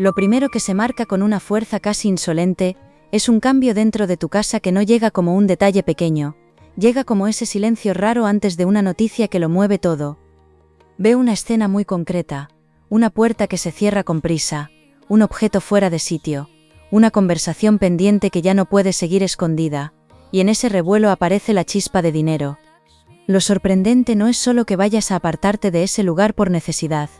Lo primero que se marca con una fuerza casi insolente es un cambio dentro de tu casa que no llega como un detalle pequeño, llega como ese silencio raro antes de una noticia que lo mueve todo. Ve una escena muy concreta, una puerta que se cierra con prisa, un objeto fuera de sitio, una conversación pendiente que ya no puede seguir escondida, y en ese revuelo aparece la chispa de dinero. Lo sorprendente no es solo que vayas a apartarte de ese lugar por necesidad,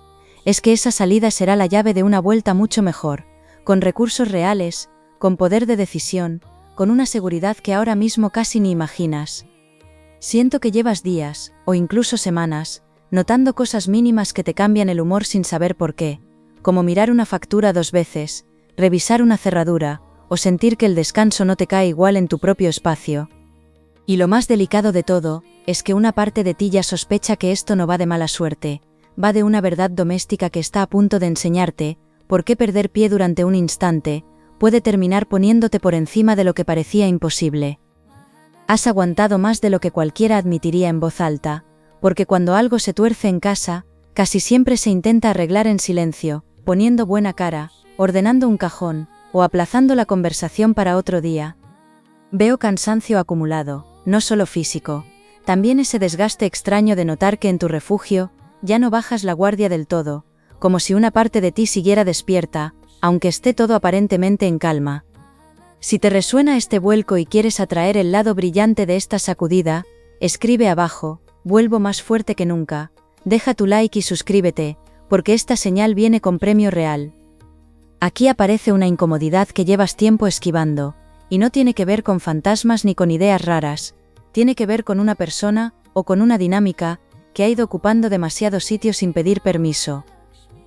es que esa salida será la llave de una vuelta mucho mejor, con recursos reales, con poder de decisión, con una seguridad que ahora mismo casi ni imaginas. Siento que llevas días, o incluso semanas, notando cosas mínimas que te cambian el humor sin saber por qué, como mirar una factura 2 veces, revisar una cerradura, o sentir que el descanso no te cae igual en tu propio espacio. Y lo más delicado de todo, es que una parte de ti ya sospecha que esto no va de mala suerte, va de una verdad doméstica que está a punto de enseñarte por qué perder pie durante un instante puede terminar poniéndote por encima de lo que parecía imposible. Has aguantado más de lo que cualquiera admitiría en voz alta, porque cuando algo se tuerce en casa, casi siempre se intenta arreglar en silencio, poniendo buena cara, ordenando un cajón, o aplazando la conversación para otro día. Veo cansancio acumulado, no solo físico, también ese desgaste extraño de notar que en tu refugio ya no bajas la guardia del todo, como si una parte de ti siguiera despierta, aunque esté todo aparentemente en calma. Si te resuena este vuelco y quieres atraer el lado brillante de esta sacudida, escribe abajo, vuelvo más fuerte que nunca, deja tu like y suscríbete, porque esta señal viene con premio real. Aquí aparece una incomodidad que llevas tiempo esquivando, y no tiene que ver con fantasmas ni con ideas raras, tiene que ver con una persona, o con una dinámica, que ha ido ocupando demasiado sitio sin pedir permiso.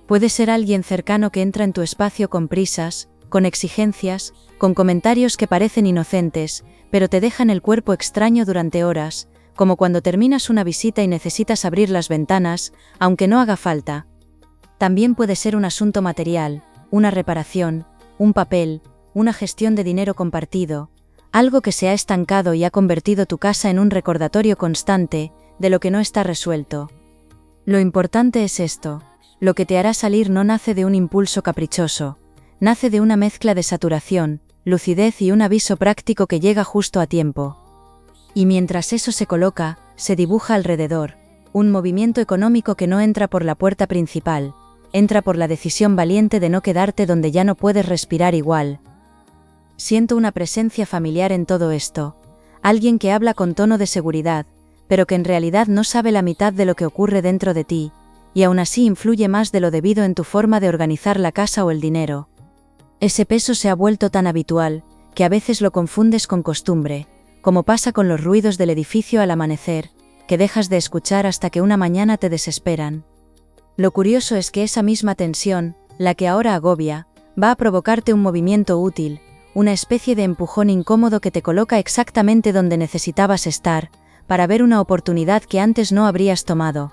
Puede ser alguien cercano que entra en tu espacio con prisas, con exigencias, con comentarios que parecen inocentes, pero te dejan el cuerpo extraño durante horas, como cuando terminas una visita y necesitas abrir las ventanas, aunque no haga falta. También puede ser un asunto material, una reparación, un papel, una gestión de dinero compartido, algo que se ha estancado y ha convertido tu casa en un recordatorio constante de lo que no está resuelto. Lo importante es esto, lo que te hará salir no nace de un impulso caprichoso, nace de una mezcla de saturación, lucidez y un aviso práctico que llega justo a tiempo. Y mientras eso se coloca, se dibuja alrededor, un movimiento económico que no entra por la puerta principal, entra por la decisión valiente de no quedarte donde ya no puedes respirar igual. Siento una presencia familiar en todo esto, alguien que habla con tono de seguridad, pero que en realidad no sabe la mitad de lo que ocurre dentro de ti, y aún así influye más de lo debido en tu forma de organizar la casa o el dinero. Ese peso se ha vuelto tan habitual, que a veces lo confundes con costumbre, como pasa con los ruidos del edificio al amanecer, que dejas de escuchar hasta que una mañana te desesperan. Lo curioso es que esa misma tensión, la que ahora agobia, va a provocarte un movimiento útil, una especie de empujón incómodo que te coloca exactamente donde necesitabas estar, para ver una oportunidad que antes no habrías tomado.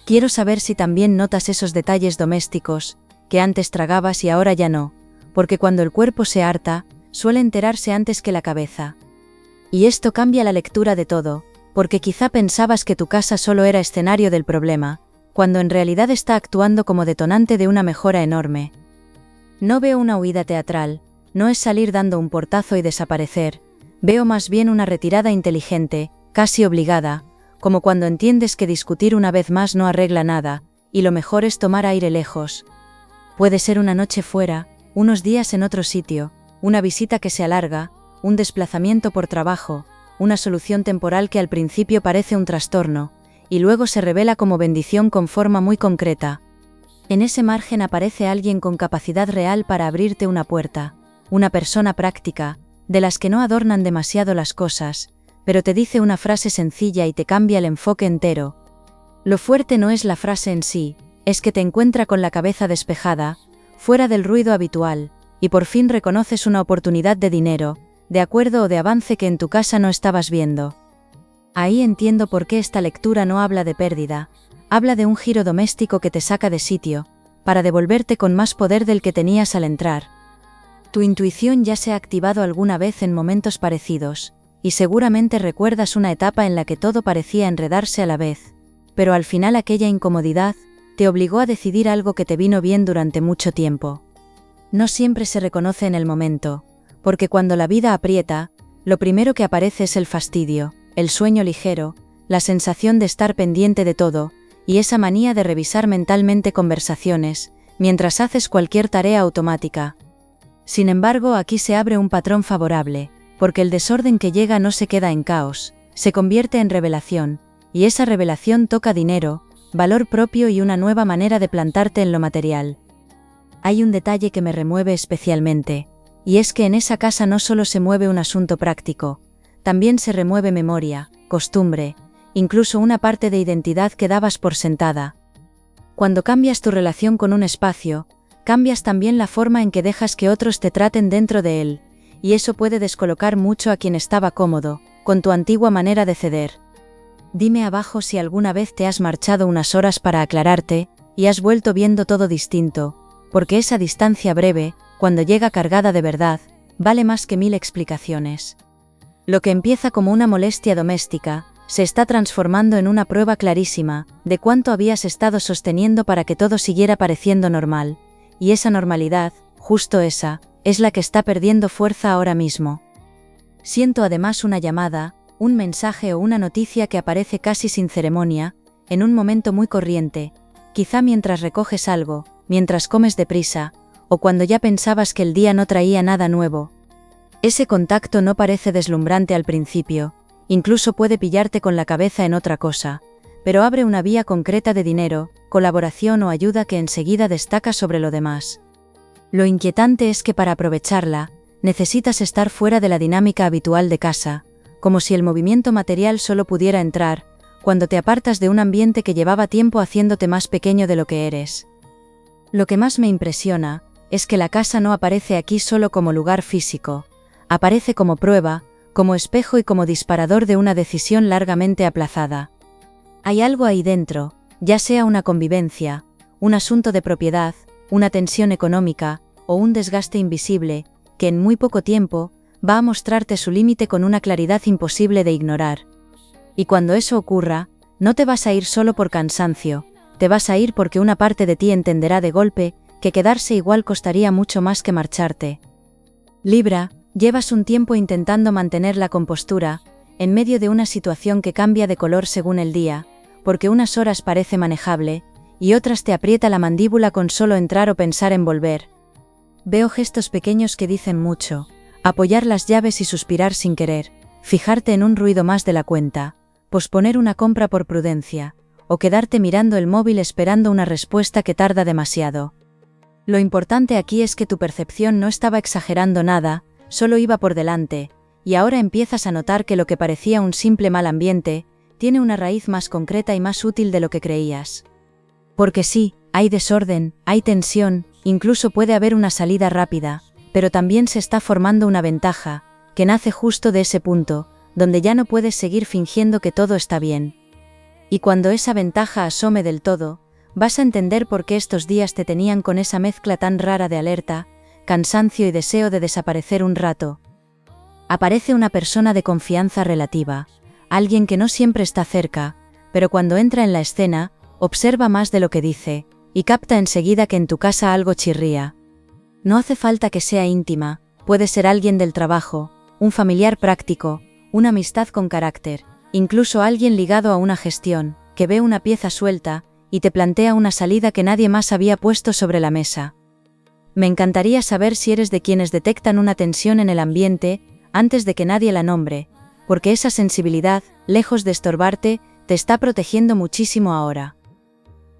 Quiero saber si también notas esos detalles domésticos, que antes tragabas y ahora ya no, porque cuando el cuerpo se harta, suele enterarse antes que la cabeza. Y esto cambia la lectura de todo, porque quizá pensabas que tu casa solo era escenario del problema, cuando en realidad está actuando como detonante de una mejora enorme. No veo una huida teatral, no es salir dando un portazo y desaparecer, veo más bien una retirada inteligente, casi obligada, como cuando entiendes que discutir una vez más no arregla nada, y lo mejor es tomar aire lejos. Puede ser una noche fuera, unos días en otro sitio, una visita que se alarga, un desplazamiento por trabajo, una solución temporal que al principio parece un trastorno, y luego se revela como bendición con forma muy concreta. En ese margen aparece alguien con capacidad real para abrirte una puerta, una persona práctica, de las que no adornan demasiado las cosas, pero te dice una frase sencilla y te cambia el enfoque entero. Lo fuerte no es la frase en sí, es que te encuentra con la cabeza despejada, fuera del ruido habitual, y por fin reconoces una oportunidad de dinero, de acuerdo o de avance que en tu casa no estabas viendo. Ahí entiendo por qué esta lectura no habla de pérdida, habla de un giro doméstico que te saca de sitio, para devolverte con más poder del que tenías al entrar. Tu intuición ya se ha activado alguna vez en momentos parecidos, y seguramente recuerdas una etapa en la que todo parecía enredarse a la vez, pero al final aquella incomodidad te obligó a decidir algo que te vino bien durante mucho tiempo. No siempre se reconoce en el momento, porque cuando la vida aprieta, lo primero que aparece es el fastidio, el sueño ligero, la sensación de estar pendiente de todo, y esa manía de revisar mentalmente conversaciones, mientras haces cualquier tarea automática. Sin embargo, aquí se abre un patrón favorable, porque el desorden que llega no se queda en caos, se convierte en revelación, y esa revelación toca dinero, valor propio y una nueva manera de plantarte en lo material. Hay un detalle que me remueve especialmente, y es que en esa casa no solo se mueve un asunto práctico, también se remueve memoria, costumbre, incluso una parte de identidad que dabas por sentada. Cuando cambias tu relación con un espacio, cambias también la forma en que dejas que otros te traten dentro de él, y eso puede descolocar mucho a quien estaba cómodo, con tu antigua manera de ceder. Dime abajo si alguna vez te has marchado unas horas para aclararte, y has vuelto viendo todo distinto, porque esa distancia breve, cuando llega cargada de verdad, vale más que 1000 explicaciones. Lo que empieza como una molestia doméstica, se está transformando en una prueba clarísima de cuánto habías estado sosteniendo para que todo siguiera pareciendo normal, y esa normalidad, justo esa, es la que está perdiendo fuerza ahora mismo. Siento además una llamada, un mensaje o una noticia que aparece casi sin ceremonia, en un momento muy corriente, quizá mientras recoges algo, mientras comes deprisa, o cuando ya pensabas que el día no traía nada nuevo. Ese contacto no parece deslumbrante al principio, incluso puede pillarte con la cabeza en otra cosa, pero abre una vía concreta de dinero, colaboración o ayuda que enseguida destaca sobre lo demás. Lo inquietante es que para aprovecharla, necesitas estar fuera de la dinámica habitual de casa, como si el movimiento material solo pudiera entrar, cuando te apartas de un ambiente que llevaba tiempo haciéndote más pequeño de lo que eres. Lo que más me impresiona, es que la casa no aparece aquí solo como lugar físico, aparece como prueba, como espejo y como disparador de una decisión largamente aplazada. Hay algo ahí dentro, ya sea una convivencia, un asunto de propiedad, una tensión económica, o un desgaste invisible, que en muy poco tiempo, va a mostrarte su límite con una claridad imposible de ignorar. Y cuando eso ocurra, no te vas a ir solo por cansancio, te vas a ir porque una parte de ti entenderá de golpe, que quedarse igual costaría mucho más que marcharte. Libra, llevas un tiempo intentando mantener la compostura, en medio de una situación que cambia de color según el día, porque unas horas parece manejable, y otras te aprieta la mandíbula con solo entrar o pensar en volver. Veo gestos pequeños que dicen mucho, apoyar las llaves y suspirar sin querer, fijarte en un ruido más de la cuenta, posponer una compra por prudencia, o quedarte mirando el móvil esperando una respuesta que tarda demasiado. Lo importante aquí es que tu percepción no estaba exagerando nada, solo iba por delante, y ahora empiezas a notar que lo que parecía un simple mal ambiente, tiene una raíz más concreta y más útil de lo que creías. Porque sí, hay desorden, hay tensión, incluso puede haber una salida rápida, pero también se está formando una ventaja, que nace justo de ese punto, donde ya no puedes seguir fingiendo que todo está bien. Y cuando esa ventaja asome del todo, vas a entender por qué estos días te tenían con esa mezcla tan rara de alerta, cansancio y deseo de desaparecer un rato. Aparece una persona de confianza relativa, alguien que no siempre está cerca, pero cuando entra en la escena, observa más de lo que dice, y capta enseguida que en tu casa algo chirría. No hace falta que sea íntima, puede ser alguien del trabajo, un familiar práctico, una amistad con carácter, incluso alguien ligado a una gestión, que ve una pieza suelta, y te plantea una salida que nadie más había puesto sobre la mesa. Me encantaría saber si eres de quienes detectan una tensión en el ambiente, antes de que nadie la nombre, porque esa sensibilidad, lejos de estorbarte, te está protegiendo muchísimo ahora.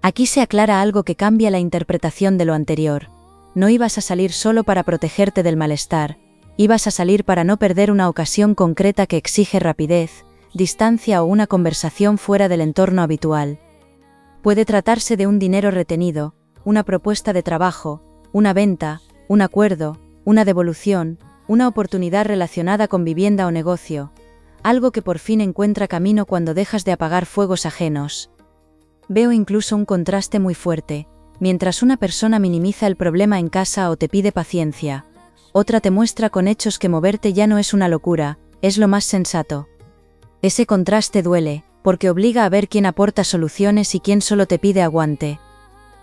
Aquí se aclara algo que cambia la interpretación de lo anterior. No ibas a salir solo para protegerte del malestar, ibas a salir para no perder una ocasión concreta que exige rapidez, distancia o una conversación fuera del entorno habitual. Puede tratarse de un dinero retenido, una propuesta de trabajo, una venta, un acuerdo, una devolución, una oportunidad relacionada con vivienda o negocio, algo que por fin encuentra camino cuando dejas de apagar fuegos ajenos. Veo incluso un contraste muy fuerte, mientras una persona minimiza el problema en casa o te pide paciencia, otra te muestra con hechos que moverte ya no es una locura, es lo más sensato. Ese contraste duele, porque obliga a ver quién aporta soluciones y quién solo te pide aguante.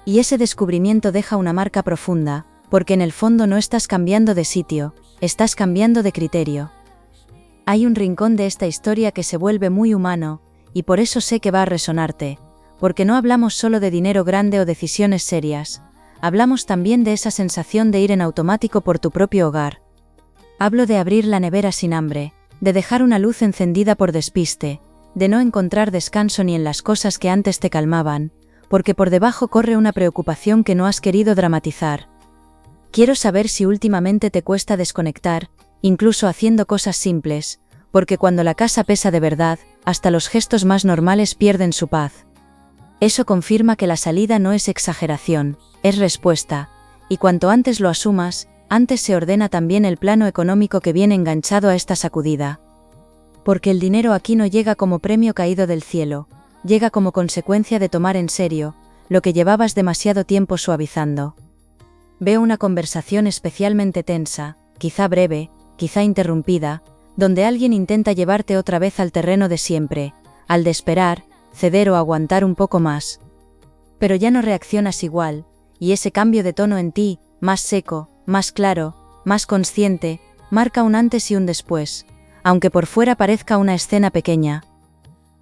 Y ese descubrimiento deja una marca profunda, porque en el fondo no estás cambiando de sitio, estás cambiando de criterio. Hay un rincón de esta historia que se vuelve muy humano, y por eso sé que va a resonarte, porque no hablamos solo de dinero grande o decisiones serias, hablamos también de esa sensación de ir en automático por tu propio hogar. Hablo de abrir la nevera sin hambre, de dejar una luz encendida por despiste, de no encontrar descanso ni en las cosas que antes te calmaban, porque por debajo corre una preocupación que no has querido dramatizar. Quiero saber si últimamente te cuesta desconectar, incluso haciendo cosas simples, porque cuando la casa pesa de verdad, hasta los gestos más normales pierden su paz. Eso confirma que la salida no es exageración, es respuesta, y cuanto antes lo asumas, antes se ordena también el plano económico que viene enganchado a esta sacudida. Porque el dinero aquí no llega como premio caído del cielo, llega como consecuencia de tomar en serio lo que llevabas demasiado tiempo suavizando. Veo una conversación especialmente tensa, quizá breve, quizá interrumpida, donde alguien intenta llevarte otra vez al terreno de siempre, al de esperar, ceder o aguantar un poco más. Pero ya no reaccionas igual, y ese cambio de tono en ti, más seco, más claro, más consciente, marca un antes y un después, aunque por fuera parezca una escena pequeña.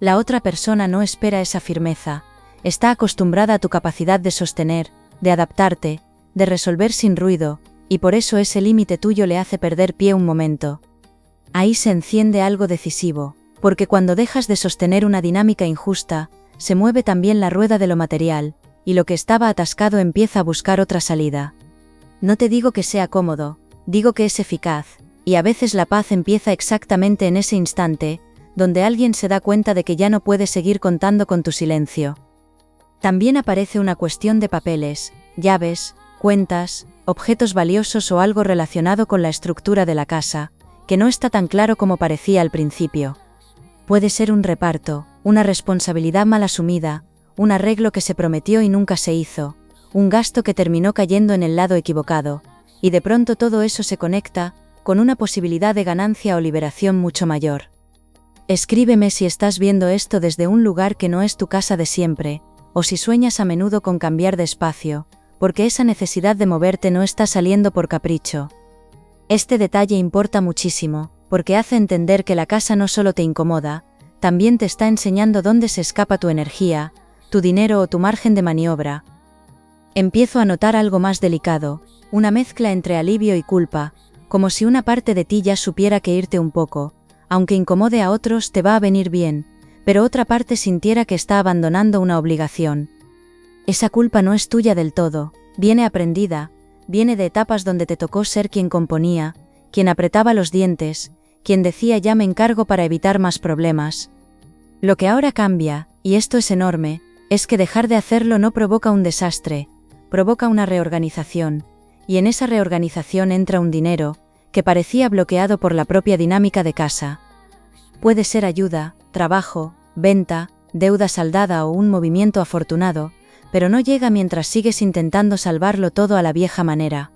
La otra persona no espera esa firmeza, está acostumbrada a tu capacidad de sostener, de adaptarte, de resolver sin ruido, y por eso ese límite tuyo le hace perder pie un momento. Ahí se enciende algo decisivo, porque cuando dejas de sostener una dinámica injusta, se mueve también la rueda de lo material, y lo que estaba atascado empieza a buscar otra salida. No te digo que sea cómodo, digo que es eficaz, y a veces la paz empieza exactamente en ese instante, donde alguien se da cuenta de que ya no puede seguir contando con tu silencio. También aparece una cuestión de papeles, llaves, cuentas, objetos valiosos o algo relacionado con la estructura de la casa, que no está tan claro como parecía al principio. Puede ser un reparto, una responsabilidad mal asumida, un arreglo que se prometió y nunca se hizo, un gasto que terminó cayendo en el lado equivocado, y de pronto todo eso se conecta, con una posibilidad de ganancia o liberación mucho mayor. Escríbeme si estás viendo esto desde un lugar que no es tu casa de siempre, o si sueñas a menudo con cambiar de espacio, porque esa necesidad de moverte no está saliendo por capricho. Este detalle importa muchísimo, porque hace entender que la casa no solo te incomoda, también te está enseñando dónde se escapa tu energía, tu dinero o tu margen de maniobra. Empiezo a notar algo más delicado, una mezcla entre alivio y culpa, como si una parte de ti ya supiera que irte un poco, aunque incomode a otros te va a venir bien, pero otra parte sintiera que está abandonando una obligación. Esa culpa no es tuya del todo, viene aprendida, viene de etapas donde te tocó ser quien componía, quien apretaba los dientes, quien decía ya me encargo para evitar más problemas. Lo que ahora cambia, y esto es enorme, es que dejar de hacerlo no provoca un desastre, provoca una reorganización, y en esa reorganización entra un dinero, que parecía bloqueado por la propia dinámica de casa. Puede ser ayuda, trabajo, venta, deuda saldada o un movimiento afortunado, pero no llega mientras sigues intentando salvarlo todo a la vieja manera.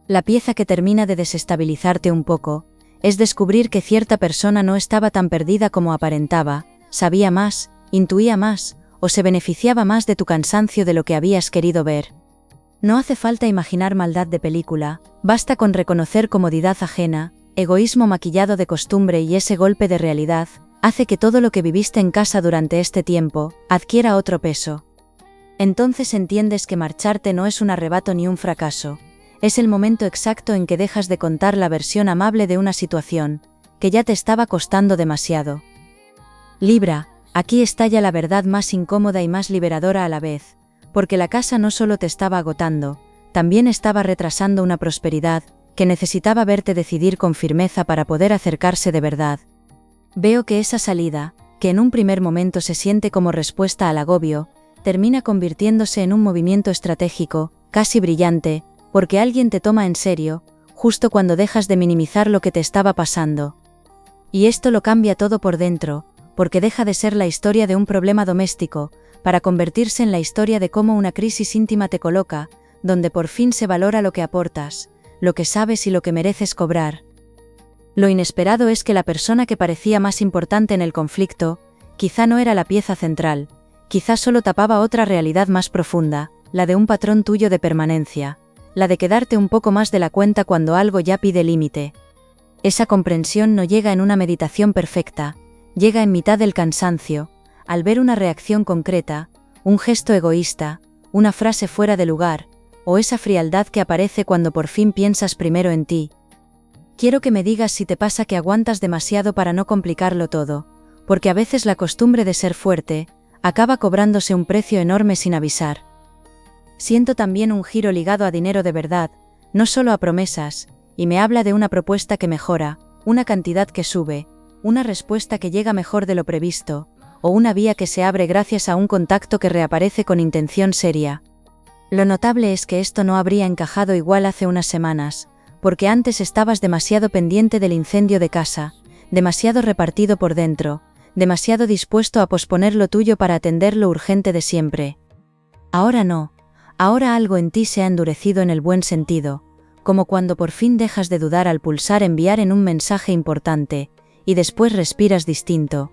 La pieza que termina de desestabilizarte un poco, es descubrir que cierta persona no estaba tan perdida como aparentaba, sabía más, intuía más, o se beneficiaba más de tu cansancio de lo que habías querido ver. No hace falta imaginar maldad de película, basta con reconocer comodidad ajena, egoísmo maquillado de costumbre y ese golpe de realidad, hace que todo lo que viviste en casa durante este tiempo, adquiera otro peso. Entonces entiendes que marcharte no es un arrebato ni un fracaso, es el momento exacto en que dejas de contar la versión amable de una situación, que ya te estaba costando demasiado. Libra, aquí estalla la verdad más incómoda y más liberadora a la vez, porque la casa no solo te estaba agotando, también estaba retrasando una prosperidad, que necesitaba verte decidir con firmeza para poder acercarse de verdad. Veo que esa salida, que en un primer momento se siente como respuesta al agobio, termina convirtiéndose en un movimiento estratégico, casi brillante, porque alguien te toma en serio, justo cuando dejas de minimizar lo que te estaba pasando. Y esto lo cambia todo por dentro, porque deja de ser la historia de un problema doméstico, para convertirse en la historia de cómo una crisis íntima te coloca, donde por fin se valora lo que aportas, lo que sabes y lo que mereces cobrar. Lo inesperado es que la persona que parecía más importante en el conflicto, quizá no era la pieza central, quizá solo tapaba otra realidad más profunda, la de un patrón tuyo de permanencia, la de quedarte un poco más de la cuenta cuando algo ya pide límite. Esa comprensión no llega en una meditación perfecta, llega en mitad del cansancio, al ver una reacción concreta, un gesto egoísta, una frase fuera de lugar, o esa frialdad que aparece cuando por fin piensas primero en ti. Quiero que me digas si te pasa que aguantas demasiado para no complicarlo todo, porque a veces la costumbre de ser fuerte acaba cobrándose un precio enorme sin avisar. Siento también un giro ligado a dinero de verdad, no solo a promesas, y me habla de una propuesta que mejora, una cantidad que sube, una respuesta que llega mejor de lo previsto, o una vía que se abre gracias a un contacto que reaparece con intención seria. Lo notable es que esto no habría encajado igual hace unas semanas, porque antes estabas demasiado pendiente del incendio de casa, demasiado repartido por dentro, demasiado dispuesto a posponer lo tuyo para atender lo urgente de siempre. Ahora no, ahora algo en ti se ha endurecido en el buen sentido, como cuando por fin dejas de dudar al pulsar enviar en un mensaje importante, y después respiras distinto.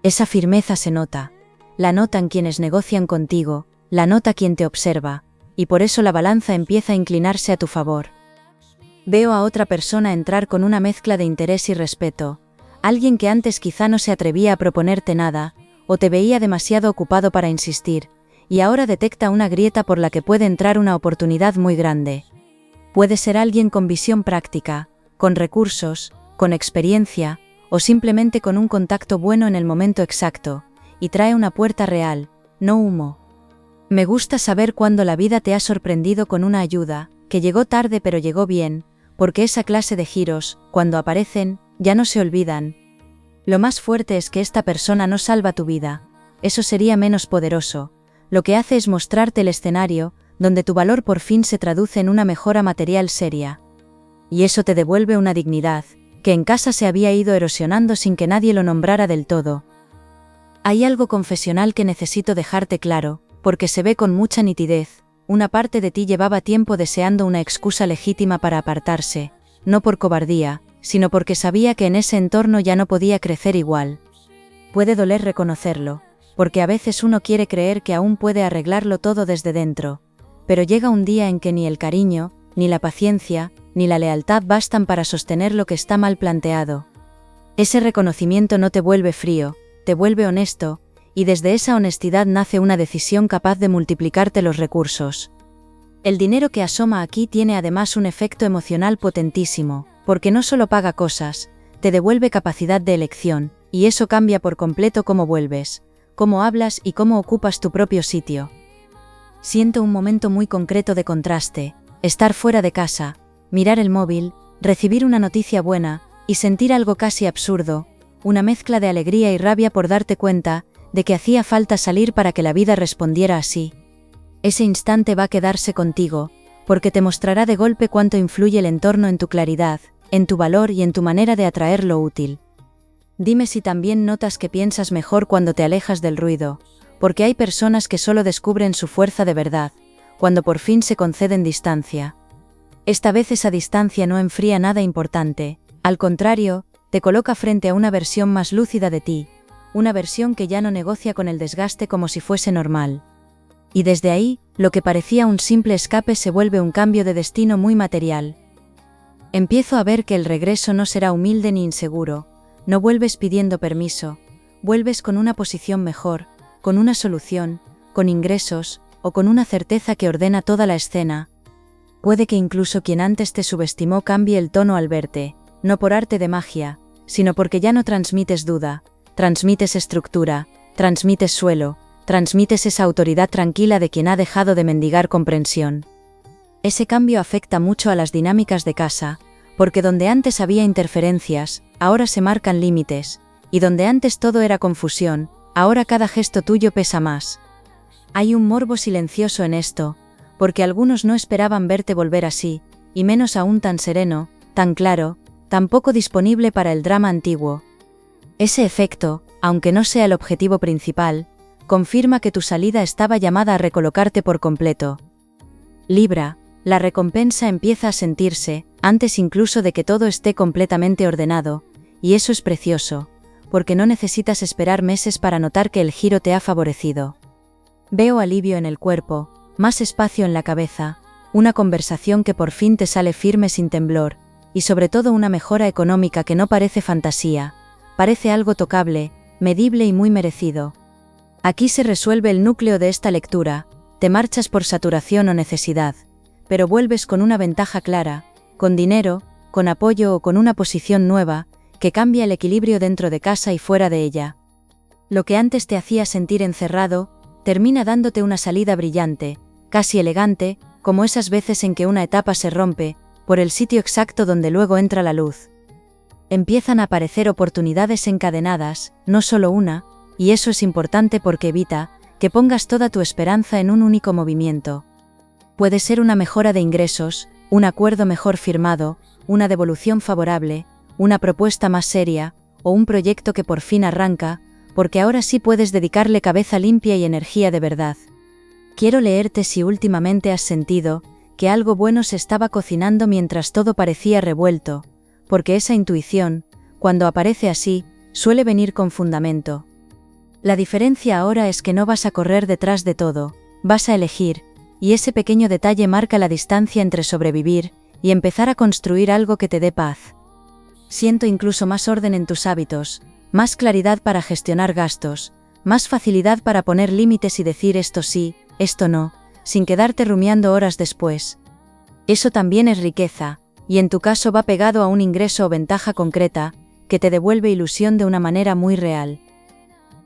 Esa firmeza se nota, la notan quienes negocian contigo, la nota quien te observa, y por eso la balanza empieza a inclinarse a tu favor. Veo a otra persona entrar con una mezcla de interés y respeto, alguien que antes quizá no se atrevía a proponerte nada, o te veía demasiado ocupado para insistir, y ahora detecta una grieta por la que puede entrar una oportunidad muy grande. Puede ser alguien con visión práctica, con recursos, con experiencia, o simplemente con un contacto bueno en el momento exacto, y trae una puerta real, no humo. Me gusta saber cuándo la vida te ha sorprendido con una ayuda, que llegó tarde pero llegó bien, porque esa clase de giros, cuando aparecen, ya no se olvidan. Lo más fuerte es que esta persona no salva tu vida, eso sería menos poderoso. Lo que hace es mostrarte el escenario, donde tu valor por fin se traduce en una mejora material seria. Y eso te devuelve una dignidad, que en casa se había ido erosionando sin que nadie lo nombrara del todo. Hay algo confesional que necesito dejarte claro, porque se ve con mucha nitidez. Una parte de ti llevaba tiempo deseando una excusa legítima para apartarse, no por cobardía, sino porque sabía que en ese entorno ya no podía crecer igual. Puede doler reconocerlo, porque a veces uno quiere creer que aún puede arreglarlo todo desde dentro, pero llega un día en que ni el cariño, ni la paciencia, ni la lealtad bastan para sostener lo que está mal planteado. Ese reconocimiento no te vuelve frío, te vuelve honesto, y desde esa honestidad nace una decisión capaz de multiplicarte los recursos. El dinero que asoma aquí tiene además un efecto emocional potentísimo, porque no solo paga cosas, te devuelve capacidad de elección, y eso cambia por completo cómo vuelves, cómo hablas y cómo ocupas tu propio sitio. Siento un momento muy concreto de contraste, estar fuera de casa, mirar el móvil, recibir una noticia buena, y sentir algo casi absurdo, una mezcla de alegría y rabia por darte cuenta de que hacía falta salir para que la vida respondiera así. Ese instante va a quedarse contigo, porque te mostrará de golpe cuánto influye el entorno en tu claridad, en tu valor y en tu manera de atraer lo útil. Dime si también notas que piensas mejor cuando te alejas del ruido, porque hay personas que solo descubren su fuerza de verdad, cuando por fin se conceden distancia. Esta vez esa distancia no enfría nada importante, al contrario, te coloca frente a una versión más lúcida de ti, una versión que ya no negocia con el desgaste como si fuese normal. Y desde ahí, lo que parecía un simple escape se vuelve un cambio de destino muy material. Empiezo a ver que el regreso no será humilde ni inseguro, no vuelves pidiendo permiso, vuelves con una posición mejor, con una solución, con ingresos, o con una certeza que ordena toda la escena. Puede que incluso quien antes te subestimó cambie el tono al verte, no por arte de magia, sino porque ya no transmites duda, transmites estructura, transmites suelo, transmites esa autoridad tranquila de quien ha dejado de mendigar comprensión. Ese cambio afecta mucho a las dinámicas de casa, porque donde antes había interferencias, ahora se marcan límites, y donde antes todo era confusión, ahora cada gesto tuyo pesa más. Hay un morbo silencioso en esto, porque algunos no esperaban verte volver así, y menos aún tan sereno, tan claro, tan poco disponible para el drama antiguo. Ese efecto, aunque no sea el objetivo principal, confirma que tu salida estaba llamada a recolocarte por completo. Libra, la recompensa empieza a sentirse, antes incluso de que todo esté completamente ordenado, y eso es precioso, porque no necesitas esperar meses para notar que el giro te ha favorecido. Veo alivio en el cuerpo, más espacio en la cabeza, una conversación que por fin te sale firme sin temblor, y sobre todo una mejora económica que no parece fantasía, parece algo tocable, medible y muy merecido. Aquí se resuelve el núcleo de esta lectura, te marchas por saturación o necesidad, pero vuelves con una ventaja clara, con dinero, con apoyo o con una posición nueva, que cambia el equilibrio dentro de casa y fuera de ella. Lo que antes te hacía sentir encerrado, termina dándote una salida brillante, casi elegante, como esas veces en que una etapa se rompe, por el sitio exacto donde luego entra la luz. Empiezan a aparecer oportunidades encadenadas, no solo una, y eso es importante porque evita que pongas toda tu esperanza en un único movimiento. Puede ser una mejora de ingresos, un acuerdo mejor firmado, una devolución favorable, una propuesta más seria, o un proyecto que por fin arranca, porque ahora sí puedes dedicarle cabeza limpia y energía de verdad. Quiero leerte si últimamente has sentido que algo bueno se estaba cocinando mientras todo parecía revuelto, porque esa intuición, cuando aparece así, suele venir con fundamento. La diferencia ahora es que no vas a correr detrás de todo, vas a elegir, y ese pequeño detalle marca la distancia entre sobrevivir y empezar a construir algo que te dé paz. Siento incluso más orden en tus hábitos, más claridad para gestionar gastos, más facilidad para poner límites y decir esto sí, esto no, sin quedarte rumiando horas después. Eso también es riqueza, y en tu caso va pegado a un ingreso o ventaja concreta, que te devuelve ilusión de una manera muy real.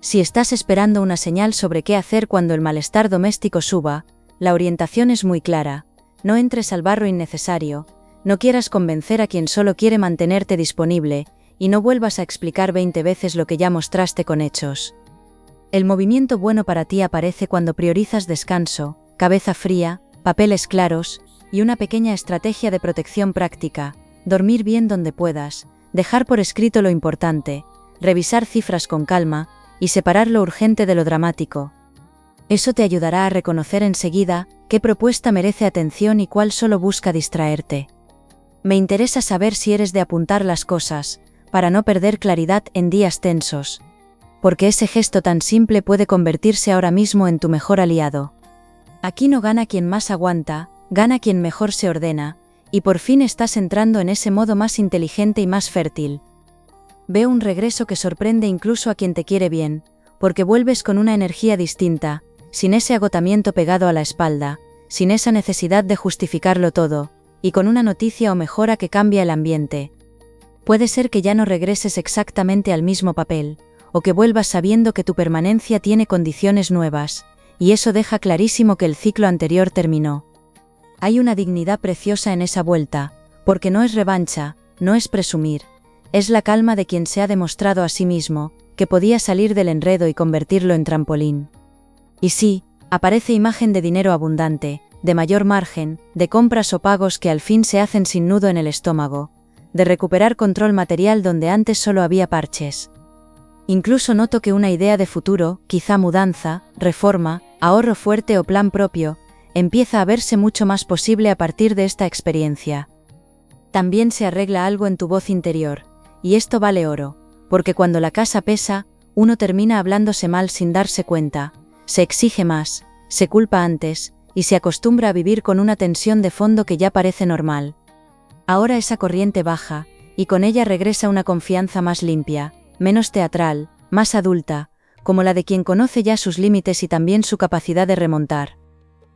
Si estás esperando una señal sobre qué hacer cuando el malestar doméstico suba, la orientación es muy clara, no entres al barro innecesario, no quieras convencer a quien solo quiere mantenerte disponible, y no vuelvas a explicar 20 veces lo que ya mostraste con hechos. El movimiento bueno para ti aparece cuando priorizas descanso, cabeza fría, papeles claros, y una pequeña estrategia de protección práctica, dormir bien donde puedas, dejar por escrito lo importante, revisar cifras con calma, y separar lo urgente de lo dramático. Eso te ayudará a reconocer enseguida qué propuesta merece atención y cuál solo busca distraerte. Me interesa saber si eres de apuntar las cosas, para no perder claridad en días tensos, porque ese gesto tan simple puede convertirse ahora mismo en tu mejor aliado. Aquí no gana quien más aguanta, gana quien mejor se ordena, y por fin estás entrando en ese modo más inteligente y más fértil. Veo un regreso que sorprende incluso a quien te quiere bien, porque vuelves con una energía distinta, sin ese agotamiento pegado a la espalda, sin esa necesidad de justificarlo todo, y con una noticia o mejora que cambia el ambiente. Puede ser que ya no regreses exactamente al mismo papel, o que vuelvas sabiendo que tu permanencia tiene condiciones nuevas, y eso deja clarísimo que el ciclo anterior terminó. Hay una dignidad preciosa en esa vuelta, porque no es revancha, no es presumir, es la calma de quien se ha demostrado a sí mismo, que podía salir del enredo y convertirlo en trampolín. Y sí, aparece imagen de dinero abundante, de mayor margen, de compras o pagos que al fin se hacen sin nudo en el estómago, de recuperar control material donde antes solo había parches. Incluso noto que una idea de futuro, quizá mudanza, reforma, ahorro fuerte o plan propio, empieza a verse mucho más posible a partir de esta experiencia. También se arregla algo en tu voz interior, y esto vale oro, porque cuando la casa pesa, uno termina hablándose mal sin darse cuenta, se exige más, se culpa antes, y se acostumbra a vivir con una tensión de fondo que ya parece normal. Ahora esa corriente baja, y con ella regresa una confianza más limpia, menos teatral, más adulta, como la de quien conoce ya sus límites y también su capacidad de remontar.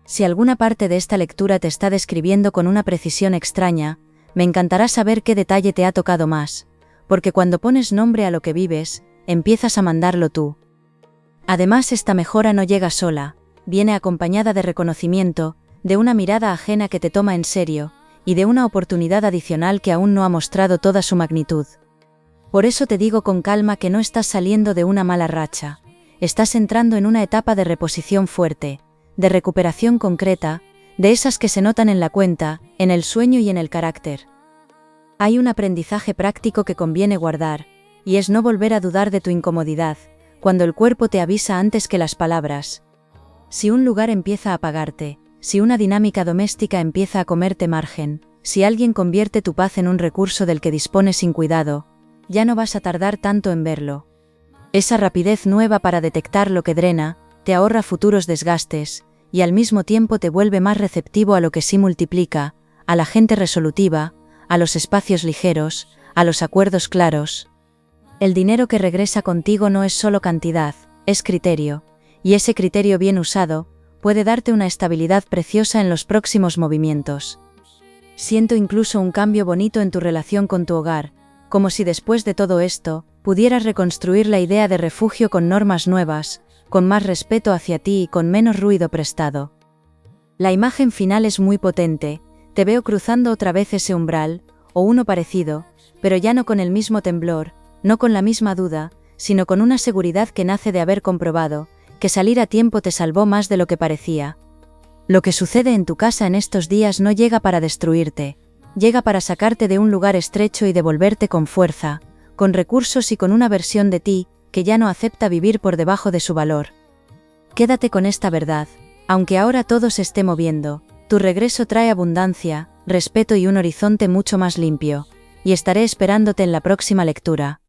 Si alguna parte de esta lectura te está describiendo con una precisión extraña, me encantará saber qué detalle te ha tocado más, porque cuando pones nombre a lo que vives, empiezas a mandarlo tú. Además, esta mejora no llega sola, viene acompañada de reconocimiento, de una mirada ajena que te toma en serio, y de una oportunidad adicional que aún no ha mostrado toda su magnitud. Por eso te digo con calma que no estás saliendo de una mala racha, estás entrando en una etapa de reposición fuerte, de recuperación concreta, de esas que se notan en la cuenta, en el sueño y en el carácter. Hay un aprendizaje práctico que conviene guardar, y es no volver a dudar de tu incomodidad, cuando el cuerpo te avisa antes que las palabras. Si un lugar empieza a apagarte, si una dinámica doméstica empieza a comerte margen, si alguien convierte tu paz en un recurso del que dispones sin cuidado, ya no vas a tardar tanto en verlo. Esa rapidez nueva para detectar lo que drena, te ahorra futuros desgastes, y al mismo tiempo te vuelve más receptivo a lo que sí multiplica, a la gente resolutiva, a los espacios ligeros, a los acuerdos claros. El dinero que regresa contigo no es solo cantidad, es criterio, y ese criterio bien usado, puede darte una estabilidad preciosa en los próximos movimientos. Siento incluso un cambio bonito en tu relación con tu hogar, como si después de todo esto, pudieras reconstruir la idea de refugio con normas nuevas, con más respeto hacia ti y con menos ruido prestado. La imagen final es muy potente, te veo cruzando otra vez ese umbral, o uno parecido, pero ya no con el mismo temblor, no con la misma duda, sino con una seguridad que nace de haber comprobado, que salir a tiempo te salvó más de lo que parecía. Lo que sucede en tu casa en estos días no llega para destruirte, llega para sacarte de un lugar estrecho y devolverte con fuerza, con recursos y con una versión de ti, que ya no acepta vivir por debajo de su valor. Quédate con esta verdad, aunque ahora todo se esté moviendo, tu regreso trae abundancia, respeto y un horizonte mucho más limpio, y estaré esperándote en la próxima lectura.